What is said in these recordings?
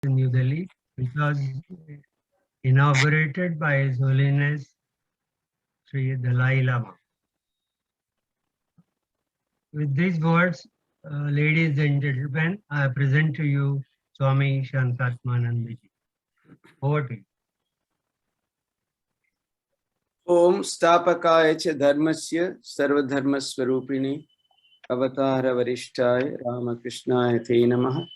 in New Delhi, which was inaugurated by His Holiness Sri Dalai Lama. With these words, ladies and gentlemen, I present to you Swami Shantatmanand. Over to you. Om Stapakaya cha Dharmasya Sarvadharmaswarupini Avatara Varishthaya Ramakrishnaya Te Namaha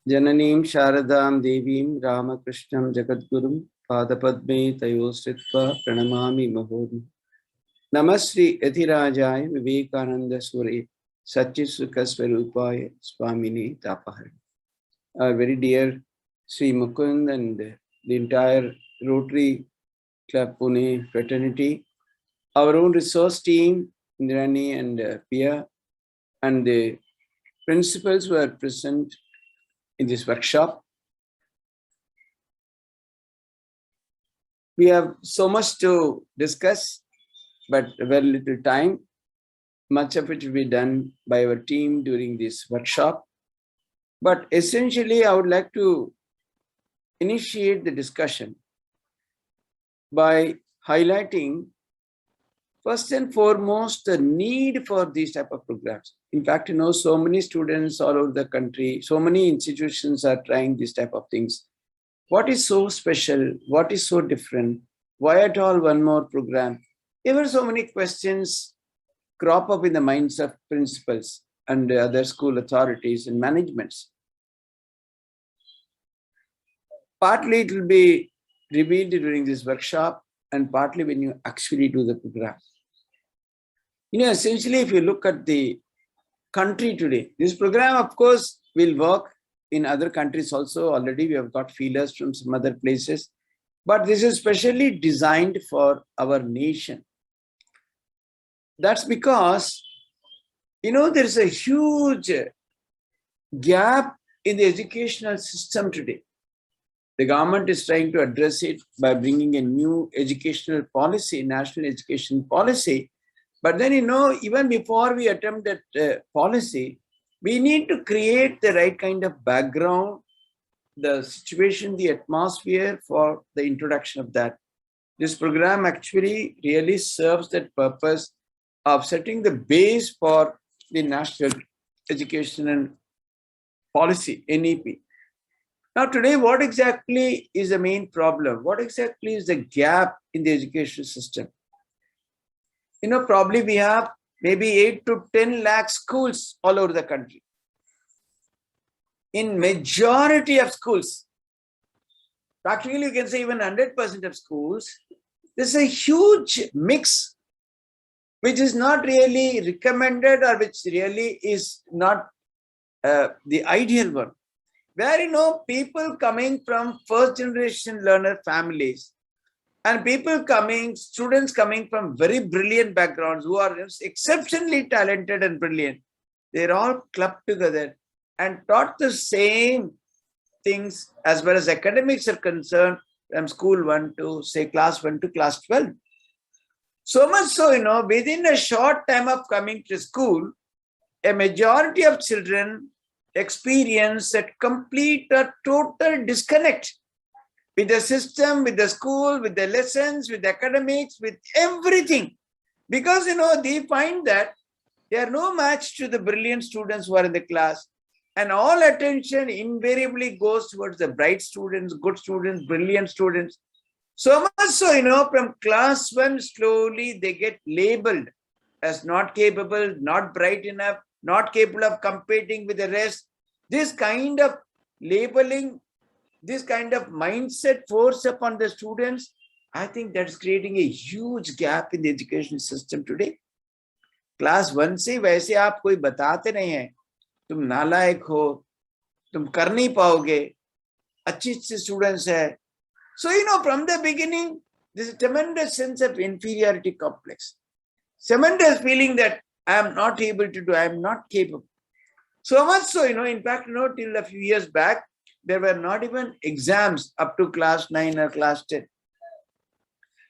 Jananim Sharadam Devim Ramakrishnam Jagadgurum Padapadme Tayostritva Pranamami Mahodhi Namasri Yathirajaya Vivekananda Suri Satchitsukasvarupaya Swamini Tapahari. Our very dear Sri Mukund and the entire Rotary Club Pune fraternity, our own resource team, Indrani and Pia, and the principals were present in this workshop. We have so much to discuss, but very little time. Much of it will be done by our team during this workshop. But essentially, I would like to initiate the discussion by highlighting first and foremost the need for these type of programs. In fact, so many students all over the country, so many institutions are trying this type of things. What is so special? What is so different? Why at all one more program? Ever so many questions crop up in the minds of principals and other school authorities and managements. Partly it will be revealed during this workshop and partly when you actually do the program. Essentially, if you look at the country today, this program, of course, will work in other countries also. Already we have got feelers from some other places, but this is specially designed for our nation. That's because, there's a huge gap in the educational system today. The government is trying to address it by bringing a new educational policy, national education policy. But then, even before we attempt that policy, we need to create the right kind of background, the situation, the atmosphere for the introduction of that. This program actually really serves that purpose of setting the base for the national education and policy, NEP. Now today, what exactly is the main problem? What exactly is the gap in the education system? Probably we have maybe 8 to 10 lakh schools all over the country. In majority of schools, practically you can say even 100% of schools, there's a huge mix which is not really recommended or which really is not the ideal one. Where, people coming from first generation learner families and students coming from very brilliant backgrounds who are exceptionally talented and brilliant, they're all clubbed together and taught the same things as far as academics are concerned from school 1 to say class 1 to class 12. So much so, within a short time of coming to school, a majority of children experience a complete or total disconnect with the system, with the school, with the lessons, with academics, with everything. Because, they find that they are no match to the brilliant students who are in the class. And all attention invariably goes towards the bright students, good students, brilliant students. So much so, from class 1, slowly they get labeled as not capable, not bright enough, not capable of competing with the rest. This kind of labeling, this kind of mindset force upon the students, I think that's creating a huge gap in the education system today. Class 1 से वैसे आप कोई बताते नहीं हैं, तुम नालायक हो, तुम कर नहीं पाओगे, अच्छी students है. So, from the beginning, there's a tremendous sense of inferiority complex. Tremendous feeling that I am not able to do, I am not capable. So much so, in fact, till a few years back, there were not even exams up to class 9 or class 10.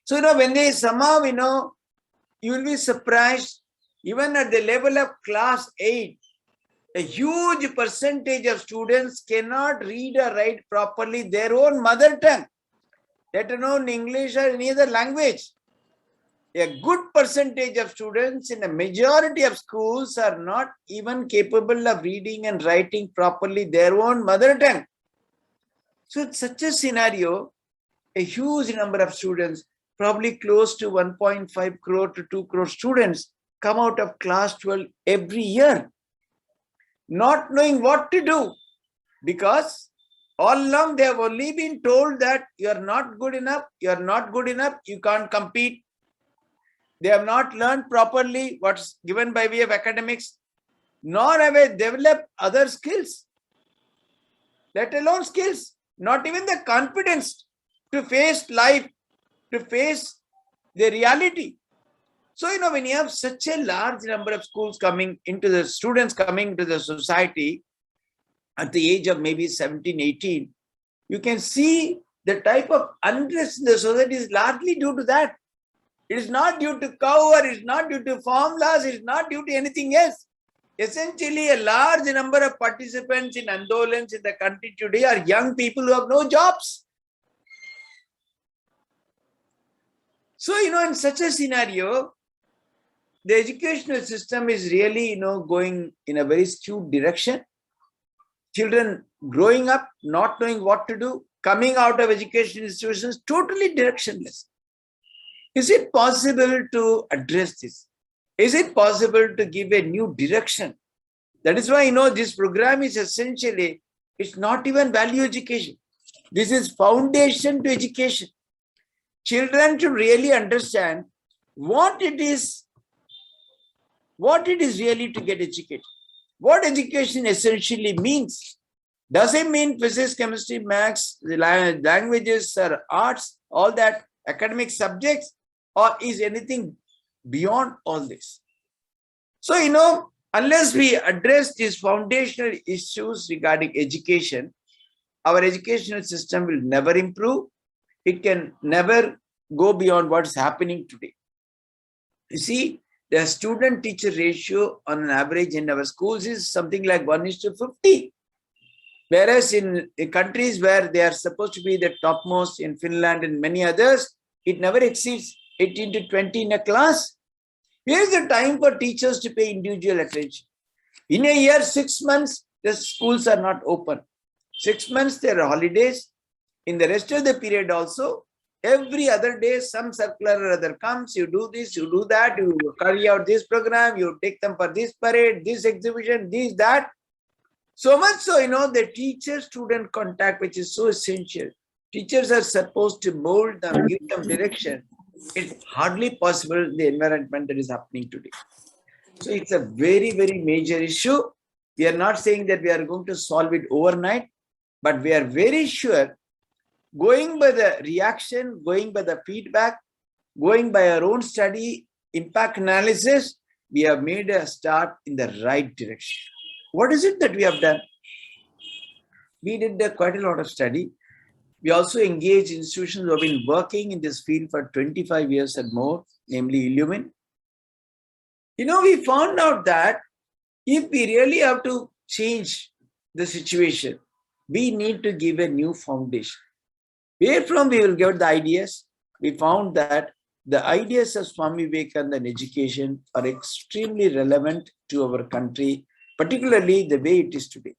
So, when they somehow, you will be surprised, even at the level of class 8, A huge percentage of students cannot read or write properly their own mother tongue, let alone English or any other language. A good percentage of students in a majority of schools are not even capable of reading and writing properly their own mother tongue. So in such a scenario, a huge number of students, probably close to 1.5 crore to 2 crore students, come out of class 12 every year, not knowing what to do, because all along they have only been told that you are not good enough, you can't compete. They have not learned properly what's given by way of academics, nor have they developed other skills, let alone skills, not even the confidence to face life, to face the reality. So, when you have such a large number of schools coming into the students coming to the society at the age of maybe 17, 18, you can see the type of unrest in the society is largely due to that. It is not due to cow, or it is not due to formulas, it is not due to anything else. Essentially, a large number of participants in Andolans in the country today are young people who have no jobs. So, in such a scenario, the educational system is really, going in a very skewed direction. Children growing up, not knowing what to do, coming out of education institutions, totally directionless. Is it possible to address this? Is it possible to give a new direction? That is why, this program is essentially, it's not even value education. This is foundation to education. Children should really understand what it is really to get educated. What education essentially means. Does it mean physics, chemistry, maths, languages, or arts, all that academic subjects, or is anything beyond all this? So, unless we address these foundational issues regarding education, our educational system will never improve. It can never go beyond what's happening today. You see, the student-teacher ratio on an average in our schools is something like 1:50. Whereas in countries where they are supposed to be the topmost, in Finland and many others, it never exceeds 18 to 20 in a class. Here is the time for teachers to pay individual attention. In a year, 6 months, the schools are not open. 6 months, there are holidays. In the rest of the period also, every other day, some circular or other comes, you do this, you do that, you carry out this program, you take them for this parade, this exhibition, this, that. So much so, the teacher-student contact, which is so essential. Teachers are supposed to mold them, give them direction. It's hardly possible in the environment that is happening today. So it's a very, very major issue. We are not saying that we are going to solve it overnight, but we are very sure, going by the reaction, going by the feedback, going by our own study, impact analysis, we have made a start in the right direction. What is it that we have done? We did quite a lot of study. We also engaged institutions who have been working in this field for 25 years and more, namely Illumin. We found out that if we really have to change the situation, we need to give a new foundation. Where from we will get the ideas? We found that the ideas of Swami Vivekananda in education are extremely relevant to our country, particularly the way it is today.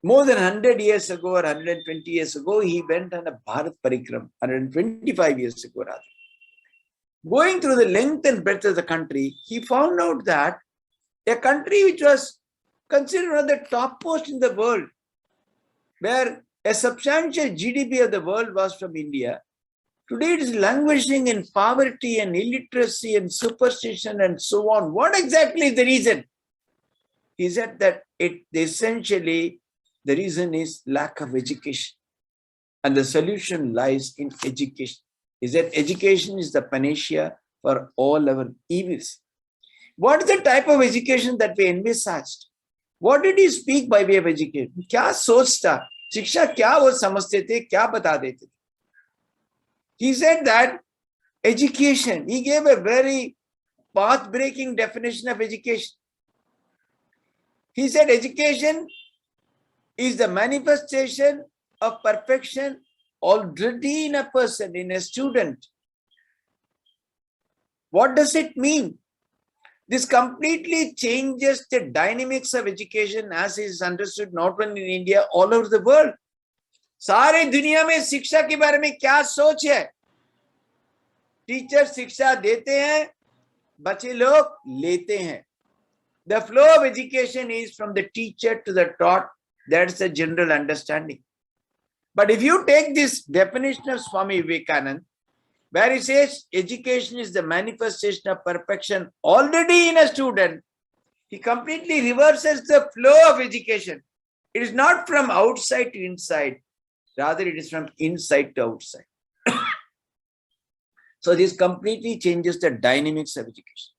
More than 100 years ago or 120 years ago, he went on a Bharat Parikram, 125 years ago rather. Going through the length and breadth of the country, he found out that a country which was considered one of the topmost in the world, where a substantial GDP of the world was from India, today it is languishing in poverty and illiteracy and superstition and so on. What exactly is the reason? He said that essentially the reason is lack of education. And the solution lies in education. Is that education is the panacea for all our evils. What is the type of education that we envisaged? What did he speak by way of education? क्या सोचता? शिक्षा क्या वो समझते थे? क्या बता देते थे? He said that education, he gave a very path-breaking definition of education. He said education is the manifestation of perfection already in a person, in a student. What does it mean? This completely changes the dynamics of education as is understood not only in India, all over the world. सारे दुनिया में शिक्षा के बारे में क्या सोच है? टीचर शिक्षा देते हैं, बच्चे लोग लेते हैं. The flow of education is from the teacher to the taught. That's the general understanding. But if you take this definition of Swami Vivekananda, where he says education is the manifestation of perfection already in a student, he completely reverses the flow of education. It is not from outside to inside, rather it is from inside to outside. So this completely changes the dynamics of education.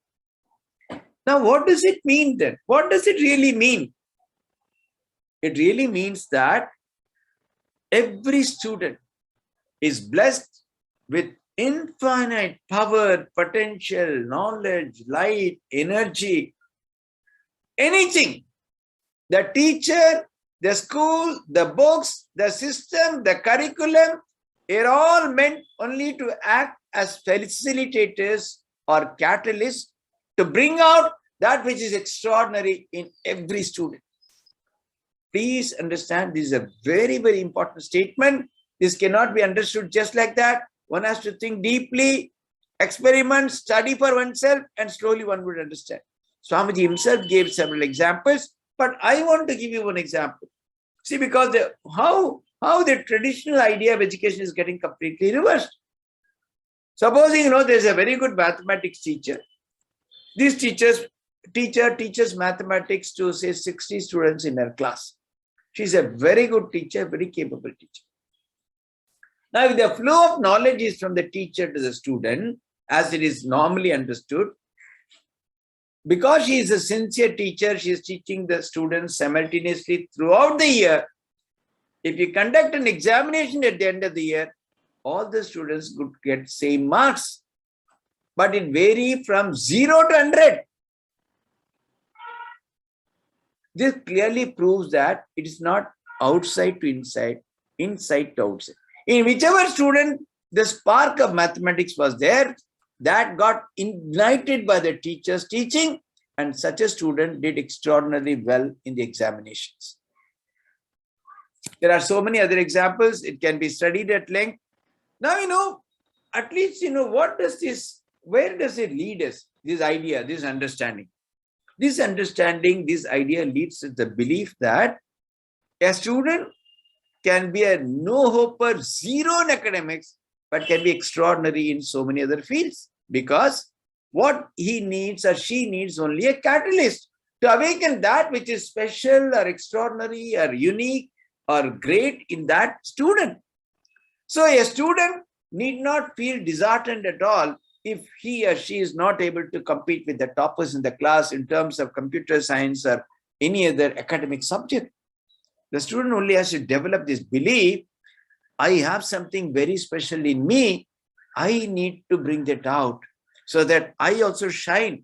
Now, what does it mean then? What does it really mean? It really means that every student is blessed with infinite power, potential, knowledge, light, energy, anything. The teacher, the school, the books, the system, the curriculum are all meant only to act as facilitators or catalysts to bring out that which is extraordinary in every student. Please understand, this is a very, very important statement. This cannot be understood just like that. One has to think deeply, experiment, study for oneself, and slowly one would understand. Swamiji himself gave several examples, but I want to give you one example. See, because how the traditional idea of education is getting completely reversed. Supposing, there's a very good mathematics teacher. This teacher teaches mathematics to, say, 60 students in her class. She's a very good teacher, very capable teacher. Now, if the flow of knowledge is from the teacher to the student, as it is normally understood, because she is a sincere teacher, she is teaching the students simultaneously throughout the year. If you conduct an examination at the end of the year, all the students could get same marks, but it varies from 0 to 100. This clearly proves that it is not outside to inside, inside to outside. In whichever student the spark of mathematics was there, that got ignited by the teacher's teaching, and such a student did extraordinarily well in the examinations. There are so many other examples. It can be studied at length. Now, at least, what does this, where does it lead us? This idea, this understanding. This understanding, this idea leads to the belief that a student can be a no-hoper, zero in academics, but can be extraordinary in so many other fields, because what he needs or she needs only a catalyst to awaken that which is special or extraordinary or unique or great in that student. So a student need not feel disheartened at all if he or she is not able to compete with the toppers in the class in terms of computer science or any other academic subject. The student only has to develop this belief, I have something very special in me, I need to bring that out so that I also shine.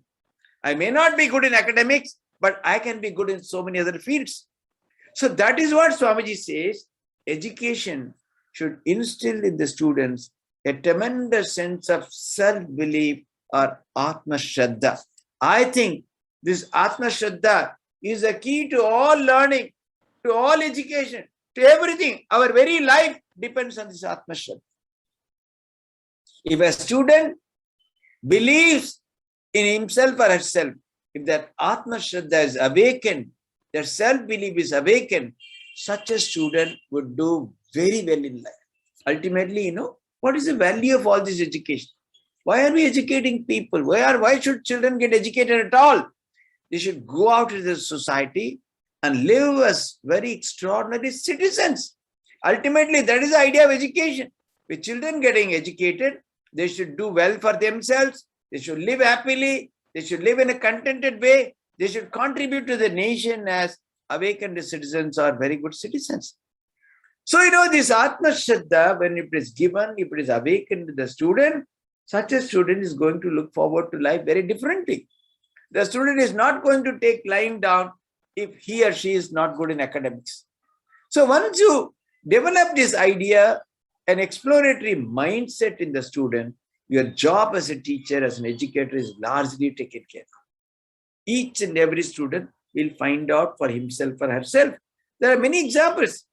I may not be good in academics, but I can be good in so many other fields. So that is what Swamiji says, education should instill in the students a tremendous sense of self-belief or Atma Shraddha. I think this Atma Shraddha is a key to all learning, to all education, to everything. Our very life depends on this Atma Shraddha. If a student believes in himself or herself, if that Atma Shraddha is awakened, that self-belief is awakened, such a student would do very well in life. Ultimately, what is the value of all this education? Why are we educating people? Why should children get educated at all? They should go out into the society and live as very extraordinary citizens. Ultimately, that is the idea of education. With children getting educated, they should do well for themselves. They should live happily. They should live in a contented way. They should contribute to the nation as awakened citizens or very good citizens. So, this Atma Shraddha, when it is given, if it is awakened to the student, such a student is going to look forward to life very differently. The student is not going to take lying down if he or she is not good in academics. So once you develop this idea, an exploratory mindset in the student, your job as a teacher, as an educator is largely taken care of. Each and every student will find out for himself or herself. There are many examples.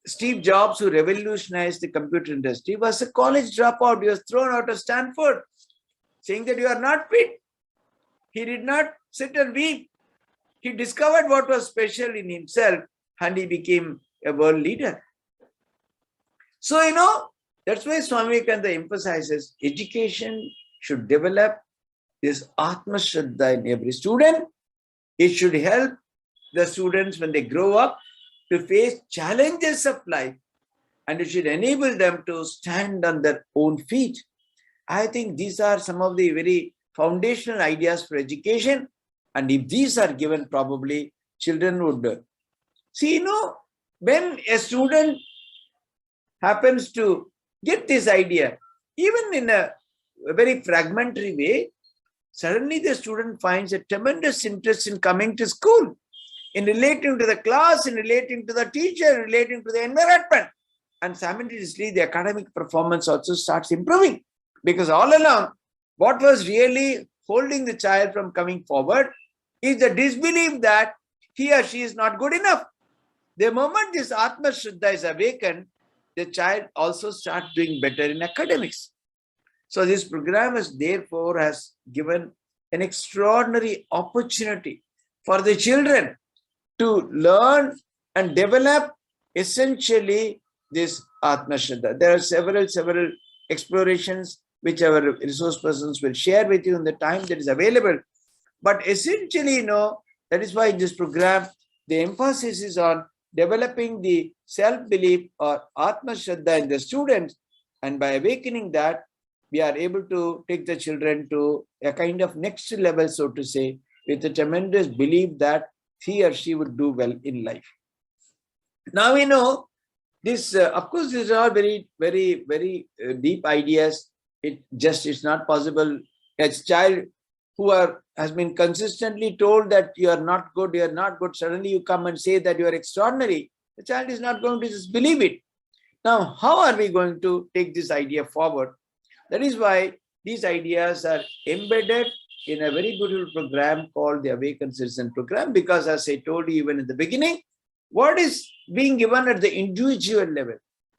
Steve Jobs, who revolutionized the computer industry, was a college dropout. He was thrown out of Stanford, saying that you are not fit. He did not sit and weep. He discovered what was special in himself and he became a world leader. So, that's why Swami Vivekananda emphasizes education should develop this Atma Shraddha in every student. It should help the students when they grow up to face challenges of life, and it should enable them to stand on their own feet. I think these are some of the very foundational ideas for education. And if these are given, probably children would see, when a student happens to get this idea, even in a very fragmentary way, suddenly the student finds a tremendous interest in coming to school, in relating to the class, in relating to the teacher, relating to the environment. And simultaneously, the academic performance also starts improving. Because all along, what was really holding the child from coming forward is the disbelief that he or she is not good enough. The moment this Atma Shraddha is awakened, the child also starts doing better in academics. So this program therefore has given an extraordinary opportunity for the children to learn and develop essentially this Atma Shraddha. There are several explorations which our resource persons will share with you in the time that is available. But essentially, that is why in this program, the emphasis is on developing the self-belief or Atma Shraddha in the students. And by awakening that, we are able to take the children to a kind of next level, so to say, with a tremendous belief that he or she would do well in life. Now we know this, of course, these are very, very, very deep ideas. It's not possible. A child who has been consistently told that you are not good, suddenly you come and say that you are extraordinary. The child is not going to just believe it. Now, how are we going to take this idea forward? That is why these ideas are embedded in a very beautiful program called the Awakened Citizen Program, because as I told you even in the beginning, what is being given at the individual level,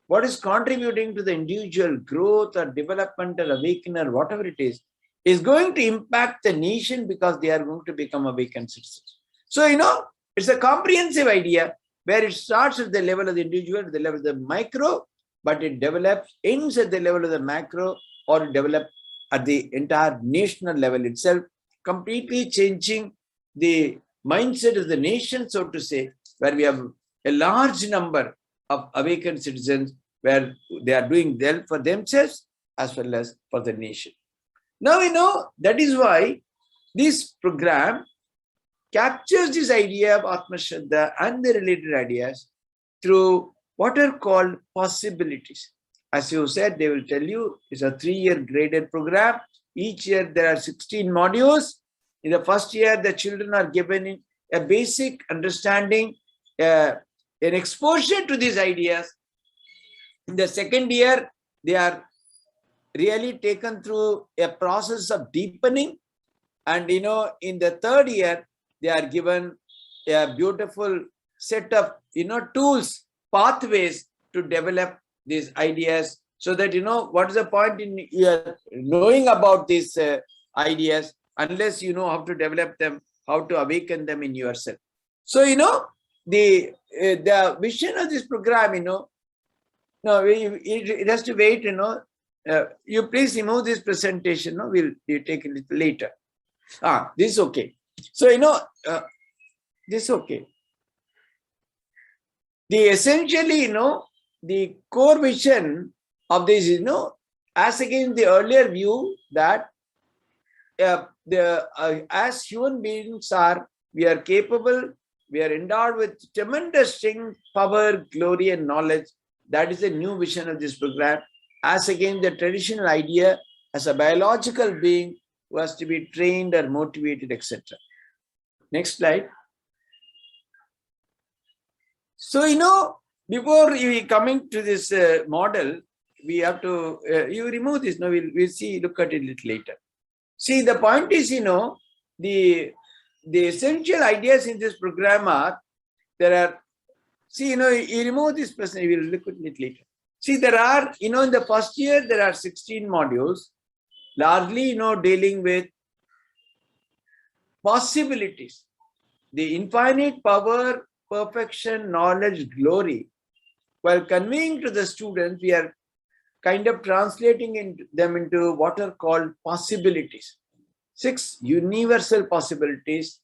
what is contributing to the individual growth or development or awakening or whatever it is going to impact the nation, because they are going to become awakened citizens. So, it's a comprehensive idea where it starts at the level of the individual, at the level of the micro, but it ends at the level of the macro, or develop at the entire national level itself, completely changing the mindset of the nation, so to say, where we have a large number of awakened citizens where they are doing well for themselves as well as for the nation. Now we know that is why this program captures this idea of Atma Shraddha and the related ideas through what are called possibilities. As you said, they will tell you it's a 3-year graded program. Each year there are 16 modules. In the first year, the children are given a basic understanding, an exposure to these ideas. In the second year, they are really taken through a process of deepening. And, in the third year, they are given a beautiful set of, tools, pathways to develop these ideas, so that, what is the point in knowing about these ideas unless you know how to develop them, how to awaken them in yourself. So, the vision of this program, it has to wait, you please remove this presentation, we'll take it later. This is okay. So, this is okay. The essentially, the core vision of this is, as against the earlier view that as human beings we are capable, we are endowed with tremendous strength, power, glory, and knowledge. That is the new vision of this program, as against the traditional idea as a biological being who has to be trained or motivated, etc. Next slide. So, before we coming to this model, we have to, you remove this. No, we'll see, look at it a little later. See, the point is, the essential ideas in this program are, there are, see, you remove this person, we will look at it later. See, there are, in the first year, there are 16 modules, largely, dealing with possibilities, the infinite power, perfection, knowledge, glory. While conveying to the students, we are kind of translating them into what are called possibilities. 6 universal possibilities,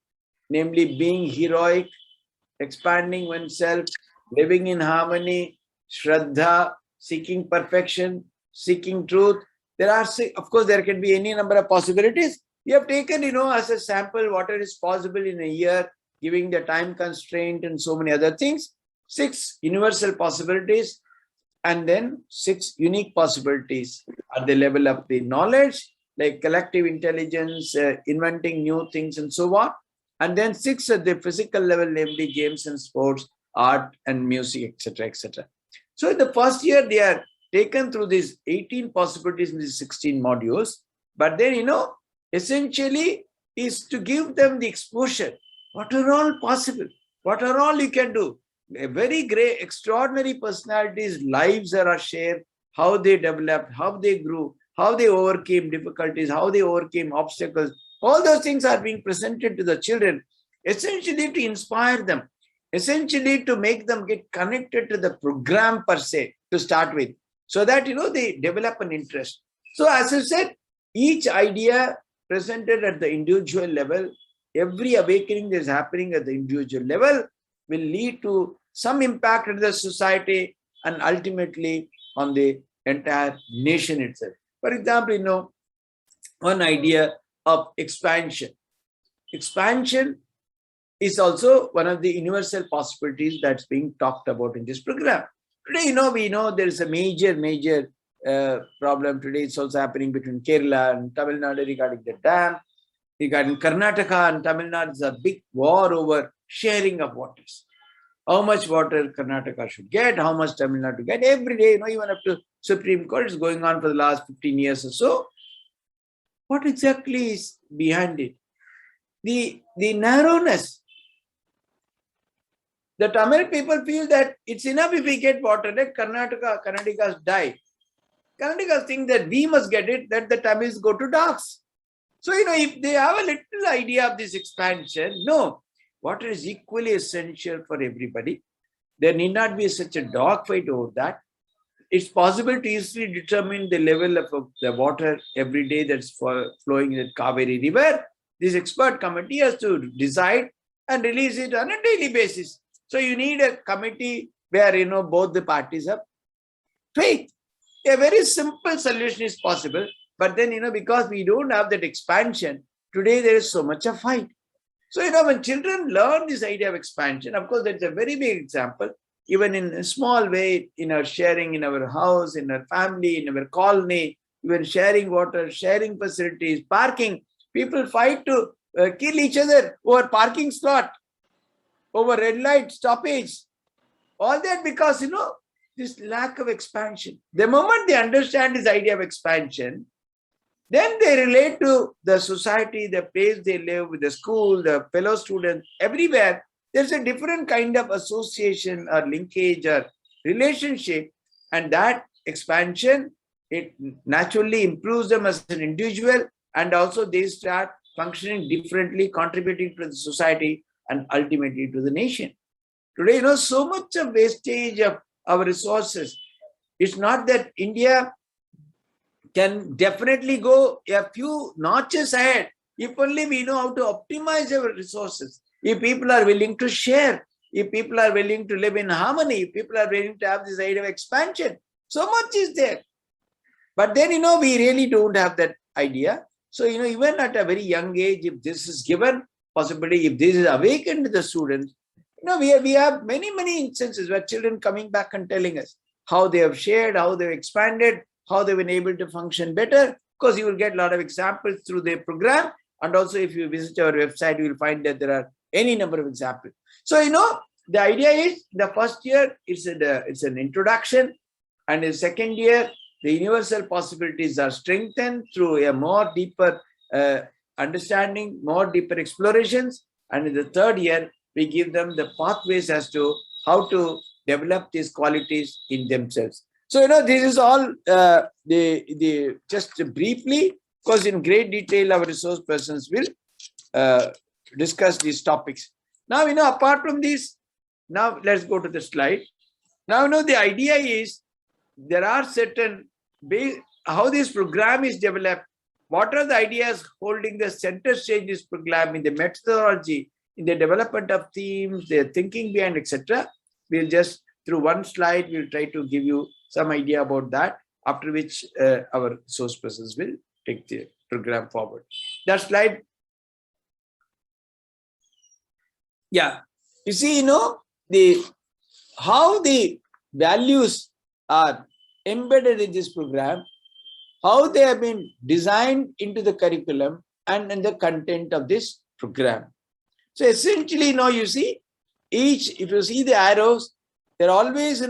namely being heroic, expanding oneself, living in harmony, Shraddha, seeking perfection, seeking truth. There are, of course, there can be any number of possibilities. We have taken, as a sample, what is possible in a year, giving the time constraint and so many other things. 6 universal possibilities, and then 6 unique possibilities at the level of the knowledge, like collective intelligence, inventing new things and so on. And then 6 at the physical level, namely games and sports, art and music, etc., etc. So in the first year, they are taken through these 18 possibilities in these 16 modules. But then, essentially is to give them the exposure. What are all possible? What are all you can do? A very great, extraordinary personalities' lives are shared, how they developed, how they grew, how they overcame difficulties, how they overcame obstacles. All those things are being presented to the children, essentially to inspire them, essentially to make them get connected to the program per se to start with, so that, they develop an interest. So as I said, each idea presented at the individual level, every awakening that is happening at the individual level will lead to some impact in the society and ultimately on the entire nation itself. For example, one idea of expansion. Expansion is also one of the universal possibilities that's being talked about in this program. Today, we know there is a major problem today. It's also happening between Kerala and Tamil Nadu regarding the dam. Regarding Karnataka and Tamil Nadu, there's a big war over sharing of waters. How much water Karnataka should get, how much Tamil Nadu get. Every day, even up to Supreme Court, is going on for the last 15 years or so. What exactly is behind it? The narrowness. The Tamil people feel that it's enough if we get water, let Karnatakas die. Karnatakas think that we must get it, let the Tamils go to dogs. So, if they have a little idea of this expansion, no, water is equally essential for everybody. There need not be such a dogfight over that. It's possible to easily determine the level of the water every day that's flowing in the Kaveri River. This expert committee has to decide and release it on a daily basis. So you need a committee where, both the parties have faith. A very simple solution is possible. But then, because we don't have that expansion, today there is so much of fight. So, when children learn this idea of expansion, of course, that's a very big example, even in a small way, in our sharing in our house, in our family, in our colony, even sharing water, sharing facilities, parking. People fight to kill each other over parking slot, over red light stoppage. All that because, this lack of expansion. The moment they understand this idea of expansion, then they relate to the society, the place they live, the school, the fellow students, everywhere. There's a different kind of association or linkage or relationship. And that expansion, it naturally improves them as an individual. And also they start functioning differently, contributing to the society and ultimately to the nation. Today, so much of wastage of our resources. It's not that India can definitely go a few notches ahead if only we know how to optimize our resources. If people are willing to share, if people are willing to live in harmony, if people are willing to have this idea of expansion, so much is there. But then, we really don't have that idea. So, even at a very young age, if this is given, possibly if this is awakened to the students, we have many instances where children coming back and telling us how they have shared, how they've expanded, how they've been able to function better. Of course, you will get a lot of examples through the program. And also, if you visit our website, you will find that there are any number of examples. So, the idea is the first year it's an introduction, and in the second year the universal possibilities are strengthened through a more deeper understanding, more deeper explorations, and in the third year we give them the pathways as to how to develop these qualities in themselves. So this is all the just briefly, because in great detail our resource persons will discuss these topics. Now apart from this, now let's go to the slide. Now the idea is there are certain how this program is developed. What are the ideas holding the center stage this program in the methodology, in the development of themes, the thinking behind, etc. We'll just through one slide we'll try to give you some idea about that, after which our resource persons will take the program forward. That slide. Yeah, you see, how the values are embedded in this program, how they have been designed into the curriculum and in the content of this program. So essentially, you see, if you see the arrows, they're always,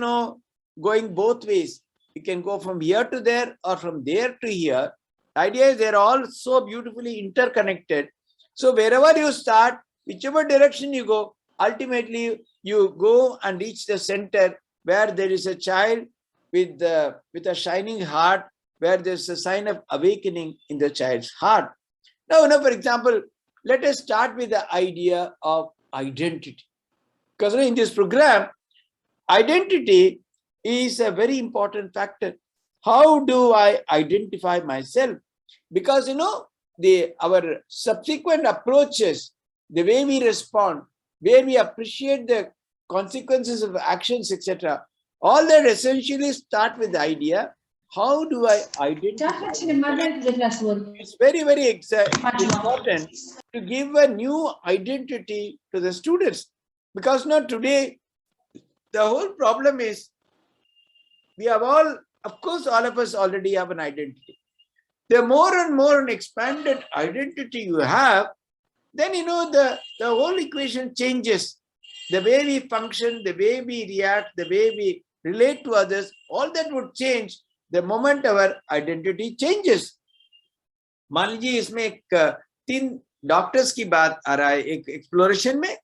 going both ways. You can go from here to there or from there to here. The idea is they're all so beautifully interconnected. So wherever you start, whichever direction you go, ultimately you go and reach the center where there is a child with a shining heart, where there's a sign of awakening in the child's heart. Now, for example, let us start with the idea of identity. Because in this program, identity is a very important factor. How do I identify myself? Because, our subsequent approaches, the way we respond, where we appreciate the consequences of actions, etc., all that essentially start with the idea, how do I identify? It's very, very important to give a new identity to the students. Because today, the whole problem is, we have all of us already have an identity. The more and more an expanded identity you have, then the whole equation changes. The way we function, the way we react, the way we relate to others, all that would change the moment our identity changes. मान लीजिए इसमें 3 doctors की बात आ रहा है एक exploration में.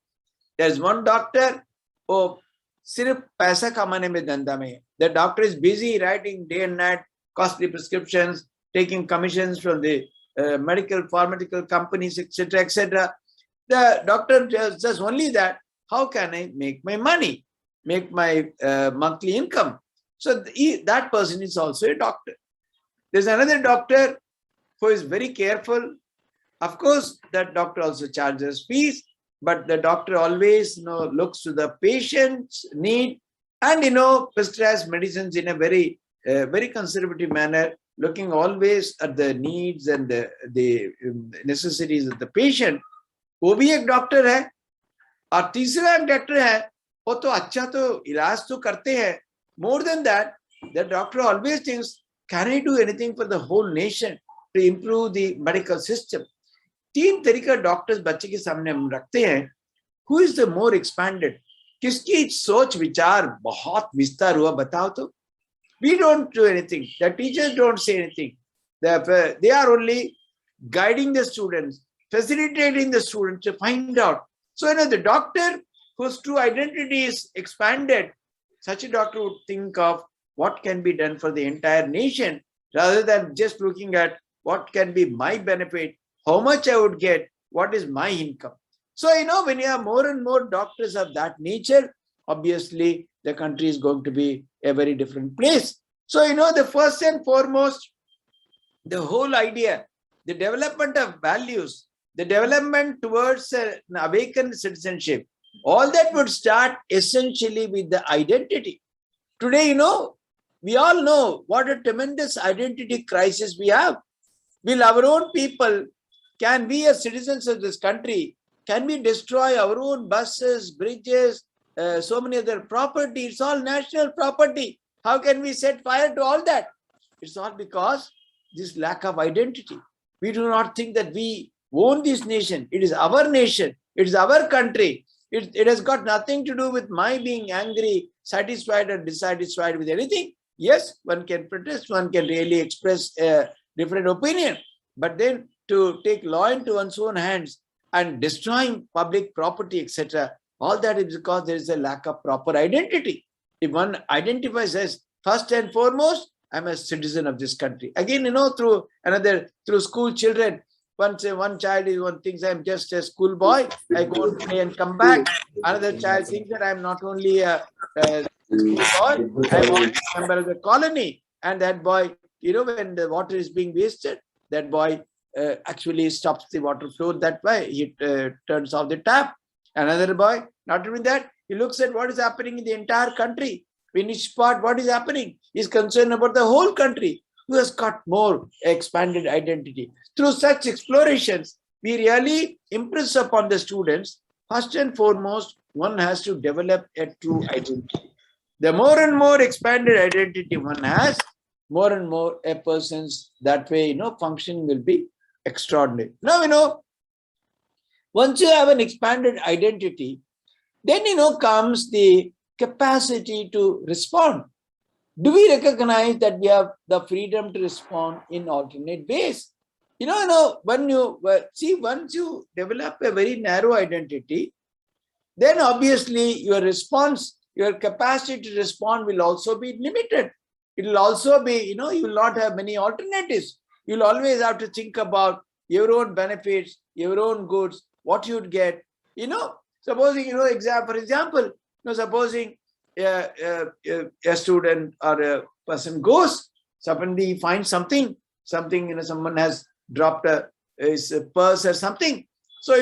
There's one doctor वो सिर्फ पैसा कमाने में धंधा में है. The doctor is busy writing day and night costly prescriptions, taking commissions from the medical pharmaceutical companies, etc., etc. The doctor does only that. How can I make my money, make my monthly income? So that person is also a doctor. There's another doctor who is very careful. Of course, that doctor also charges fees, but the doctor always looks to the patient's need and prescribes medicines in a very very conservative manner, looking always at the needs and the necessities of the patient. वो भी एक doctor है. और तीसरा एक doctor है, वो तो अच्छा तो इलाज तो करते हैं. More than that, the doctor always thinks, can I do anything for the whole nation to improve the medical system? 3 तरीका डॉक्टर्स बच्चे के सामने हम रखते हैं. Who is the more expanded? किसकी सोच विचार बहुत विस्तार हुआ बताओ तो. We don't do anything. The teachers don't say anything. They are only guiding the students, facilitating the students to find out. So the doctor whose true identity is expanded, such a doctor would think of what can be done for the entire nation, rather than just looking at what can be my benefit, how much I would get, what is my income. So when you have more and more doctors of that nature, obviously the country is going to be a very different place. So the first and foremost, the whole idea, the development of values, the development towards an awakened citizenship, all that would start essentially with the identity. Today, we all know what a tremendous identity crisis we have. Will our own people, can we as citizens of this country, can we destroy our own buses, bridges, so many other property? It's all national property. How can we set fire to all that? It's all because this lack of identity. We do not think that we own this nation. It is our nation. It is our country. It has got nothing to do with my being angry, satisfied or dissatisfied with anything. Yes, one can protest, one can really express a different opinion. But then to take law into one's own hands and destroying public property, etc., all that is because there is a lack of proper identity. If one identifies as first and foremost, I'm a citizen of this country. Again, through school children, once one child thinks I'm just a school boy, I go and play and come back. Another child thinks that I'm not only a school boy, I'm also a member of the colony. And that boy, when the water is being wasted, that boy actually stops the water flow that way. He turns off the tap. Another boy, not even that, he looks at what is happening in the entire country. In each part, what is happening? He's concerned about the whole country. Who has got more expanded identity? Through such explorations, we really impress upon the students, first and foremost, one has to develop a true identity. The more and more expanded identity one has, more and more a person's that way, function will be extraordinary. Now, once you have an expanded identity, then, comes the capacity to respond. Do we recognize that we have the freedom to respond in alternate ways? When once you develop a very narrow identity, then obviously your response, your capacity to respond will also be limited. It will also be, you will not have many alternatives. You'll always have to think about your own benefits, your own goods, what you'd get. Supposing, for example, supposing a student or a person goes, suddenly finds something, someone has dropped his purse or something. So,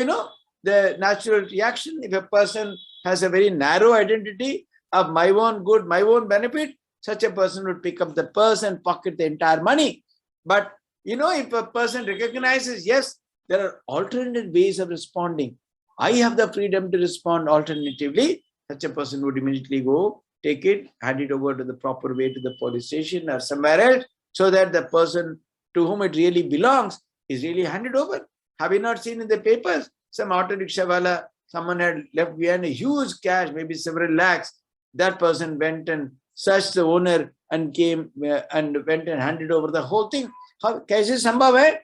the natural reaction, if a person has a very narrow identity of my own good, my own benefit, such a person would pick up the purse and pocket the entire money. But, if a person recognizes, yes, there are alternate ways of responding. I have the freedom to respond alternatively. Such a person would immediately go, take it, hand it over to the proper way to the police station or somewhere else, so that the person to whom it really belongs is really handed over. Have you not seen in the papers? Some auto rickshaw wala, someone had left behind a huge cash, maybe several lakhs. That person went and searched the owner and came and went and handed over the whole thing. How कैसे संभव है?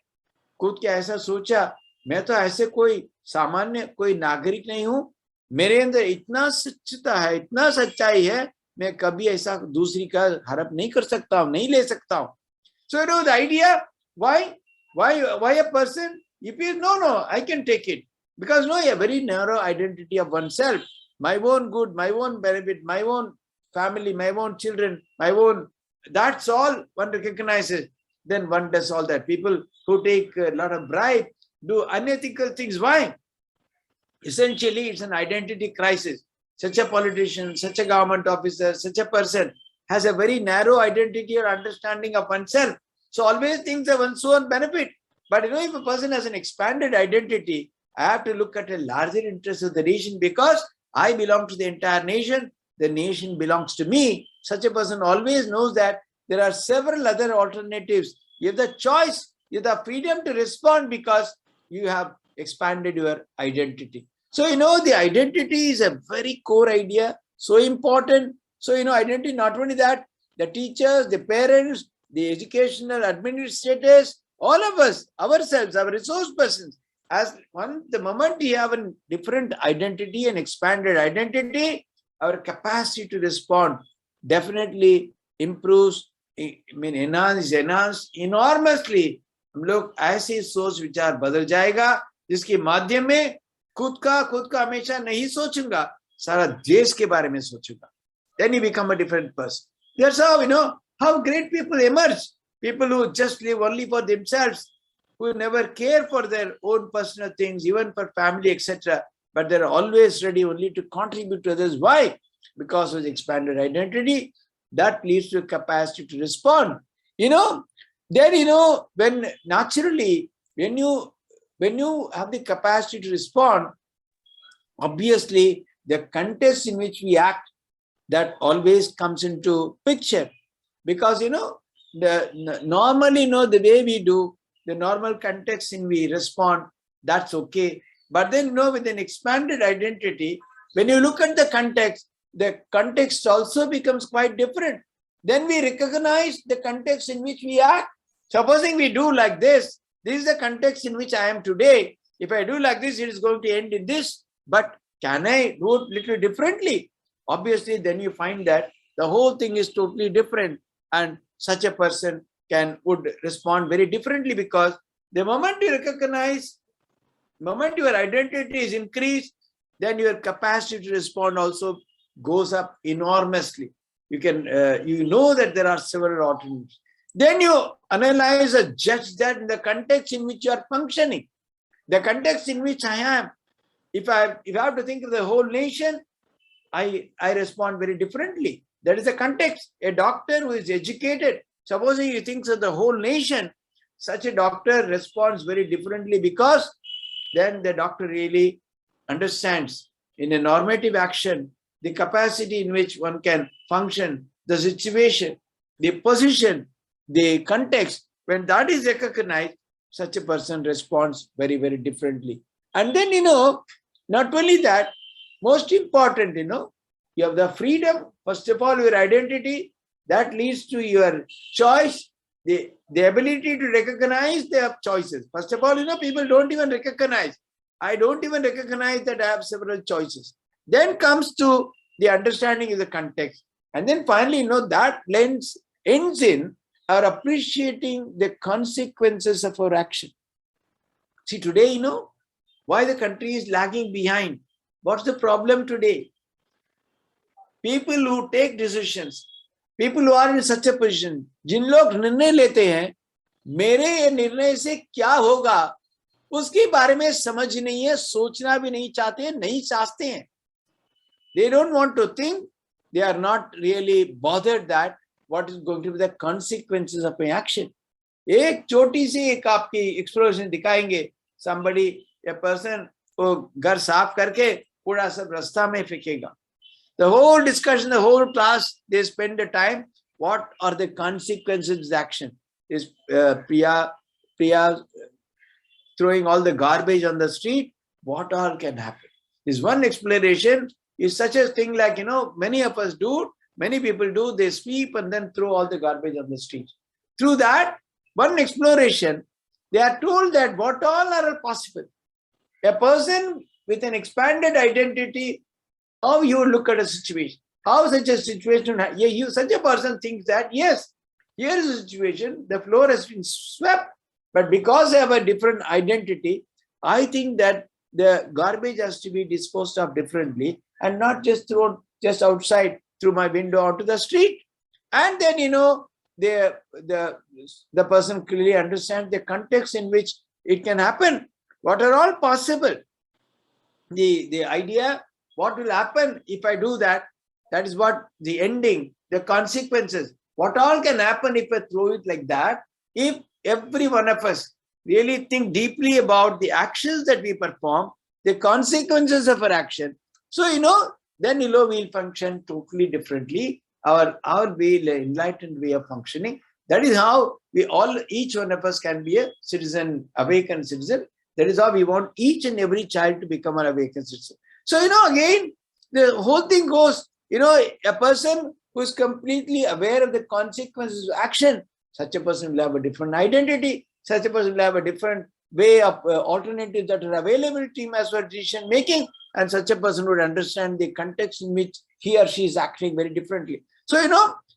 खुद क्या ऐसा सोचा, मैं तो ऐसे कोई सामान्य कोई नागरिक नहीं हूं, मेरे अंदर इतना सच्चता है, इतना सच्चाई है, मैं कभी ऐसा दूसरी का हड़प नहीं कर सकता हूं, नहीं ले सकता हूं. So the idea, why a person, if you no, I can take it, because a very narrow identity of oneself, my own good, my own benefit, my own family, my own children, my own, that's all one recognizes. Then one does all that. People who take a lot of bribe do unethical things. Why? Essentially, it's an identity crisis. Such a politician, such a government officer, such a person has a very narrow identity or understanding of oneself. So always thinks of one's own benefit. But if a person has an expanded identity, I have to look at a larger interest of the nation, because I belong to the entire nation. The nation belongs to me. Such a person always knows that there are several other alternatives. You have the choice, you have the freedom to respond, because you have expanded your identity. So, the identity is a very core idea, so important. So, identity, not only that, the teachers, the parents, the educational administrators, all of us, ourselves, our resource persons, the moment we have a different identity and expanded identity, our capacity to respond definitely improves, enhanced enormously. हम लोग ऐसे सोच विचार बदल जाएगा जिसके माध्यम में खुद का हमेशा नहीं सोचूंगा, सारा देश के बारे में सोचूंगा. Then you become a different person. That's how, how great people emerge. People who just live only for themselves, who never care for their own personal things, even for family, etc. But they're always ready only to contribute to others. Why? Because of the expanded identity. That leads to a capacity to respond. Then, when naturally, when you have the capacity to respond, obviously the context in which we act, that always comes into picture. Because, normally, the way we do, the normal context in we respond, that's okay. But then, with an expanded identity, When you look at the context also becomes quite different. Then we recognize the context in which we are. Supposing we do like this is the context in which I am today. If I do like this, it is going to end in this. But can I do it little differently? Obviously, then you find that the whole thing is totally different, and such a person would respond very differently, because the moment you recognize, the moment your identity is increased, then your capacity to respond also goes up enormously. You can, you know that there are several alternatives. Then you analyze and judge that in the context in which you are functioning, the context in which I am. If I have to think of the whole nation, I respond very differently. That is the context. A doctor who is educated, supposing he thinks of the whole nation, such a doctor responds very differently, because then the doctor really understands in a normative action the capacity in which one can function, the situation, the position, the context. When that is recognized, such a person responds very, very differently. And then, not only that, most important, you have the freedom, first of all, your identity, that leads to your choice, the ability to recognize their choices. First of all, people don't even recognize. I don't even recognize that I have several choices. Then comes to the understanding of the context. And then finally, that ends in our appreciating the consequences of our action. See, today, why the country is lagging behind. What's the problem today? People who take decisions, people who are in such a position, जिन लोग निर्णय लेते हैं, मेरे ये निर्णय से क्या होगा, उसके बारे में समझ नहीं है, सोचना भी नहीं चाहते हैं, नहीं चाहते हैं. They don't want to think. They are not really bothered that what is going to be the consequences of my action. एक छोटी सी एक आपकी एक्सप्लोरेशन दिखाएंगे. Somebody, a person, वो घर साफ करके कूड़ा सब रास्ता में फेंकेगा. The whole discussion, the whole class, they spend the time. What are the consequences of this action? Is Priya throwing all the garbage on the street? What all can happen? Is one exploration is such a thing like, many of us do, many people do, they sweep and then throw all the garbage on the street. Through that, one exploration, they are told that what all are possible. A person with an expanded identity, how you look at a situation, how such a situation, such a person thinks that, yes, here is a situation, the floor has been swept, but because I have a different identity, I think that the garbage has to be disposed of differently and not just thrown just outside through my window onto the street. And then, the person clearly understands the context in which it can happen. What are all possible? The idea, what will happen if I do that? That is what the ending, the consequences. What all can happen if I throw it like that? If every one of us really think deeply about the actions that we perform, the consequences of our action. So, then, we'll function totally differently. Our way, enlightened way of functioning. That is how each one of us can be a citizen, awakened citizen. That is how we want each and every child to become an awakened citizen. So, again, the whole thing goes, a person who is completely aware of the consequences of action, such a person will have a different identity, such a person will have a different way of alternatives that are available to him as for decision making, and such a person would understand the context in which he or she is acting very differently. So,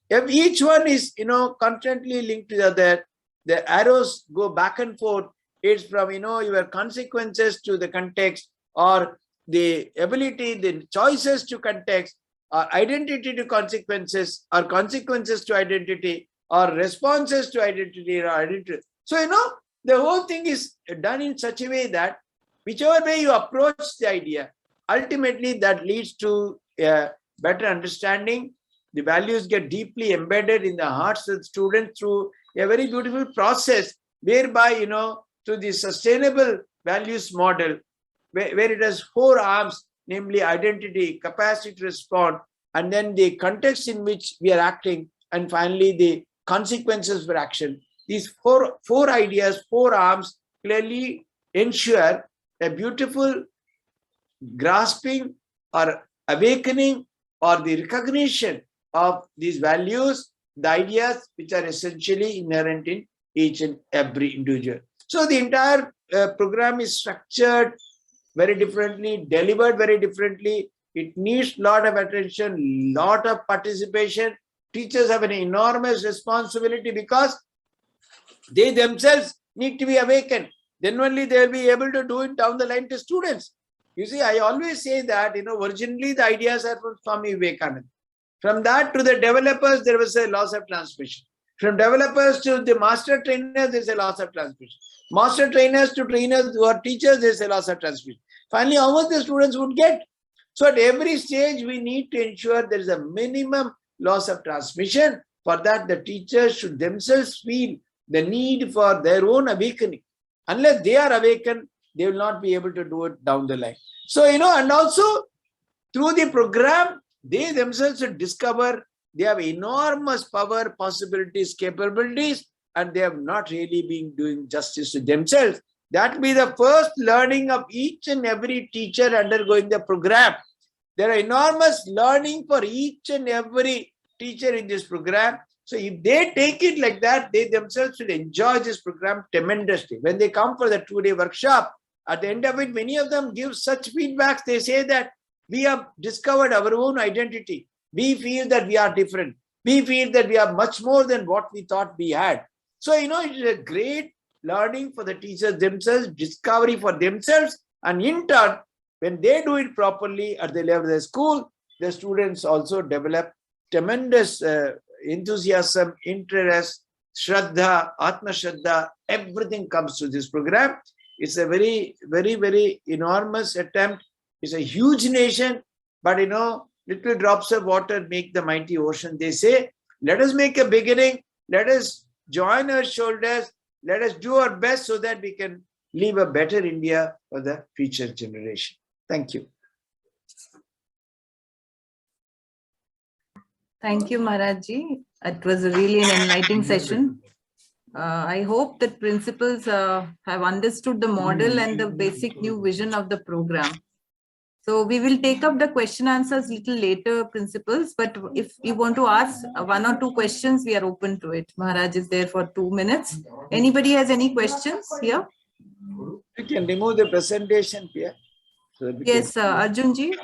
if each one is, constantly linked to the other, the arrows go back and forth. It's from, your consequences to the context, or the ability, the choices to context, or identity to consequences, or consequences to identity, or responses to identity, or identity. So, the whole thing is done in such a way that whichever way you approach the idea, ultimately that leads to a better understanding. The values get deeply embedded in the hearts of the students through a very beautiful process, whereby, through the sustainable values model, where it has 4 arms, namely identity, capacity to respond, and then the context in which we are acting, and finally the consequences for action. These four ideas, 4 arms clearly ensure a beautiful grasping or awakening or the recognition of these values, the ideas which are essentially inherent in each and every individual. So the entire program is structured very differently, delivered very differently. It needs a lot of attention, lot of participation. Teachers have an enormous responsibility because they themselves need to be awakened. Then only they will be able to do it down the line to students. You see, I always say that, originally the ideas are from Swami Vivekananda. From that to the developers, there was a loss of transmission. From developers to the master trainers, there is a loss of transmission. Master trainers to trainers who are teachers, there is a loss of transmission. Finally, how much the students would get? So at every stage, we need to ensure there is a minimum loss of transmission. For that, the teachers should themselves feel the need for their own awakening. Unless they are awakened, they will not be able to do it down the line. So, and also through the program, they themselves should discover they have enormous power, possibilities, capabilities, and they have not really been doing justice to themselves. That will be the first learning of each and every teacher undergoing the program. There are enormous learning for each and every teacher in this program. So if they take it like that, they themselves will enjoy this program tremendously. When they come for the 2-day workshop, at the end of it, many of them give such feedbacks. They say that we have discovered our own identity. We feel that we are different. We feel that we are much more than what we thought we had. So, it is a great learning for the teachers themselves, discovery for themselves. And in turn, when they do it properly at the level of the school, the students also develop tremendous enthusiasm, interest, Shraddha, Atma Shraddha, everything comes to this program. It's a very, very, very enormous attempt. It's a huge nation, but little drops of water make the mighty ocean. They say, let us make a beginning. Let us join our shoulders. Let us do our best so that we can leave a better India for the future generation. Thank you. Thank you, Maharajji. It was really an enlightening session. I hope that principals have understood the model and the basic new vision of the program. So we will take up the question answers little later, principals, but if you want to ask 1 or 2 questions, we are open to it. Maharaj is there for 2 minutes. Anybody has any questions here? You can remove the presentation here. So yes, Arjunji.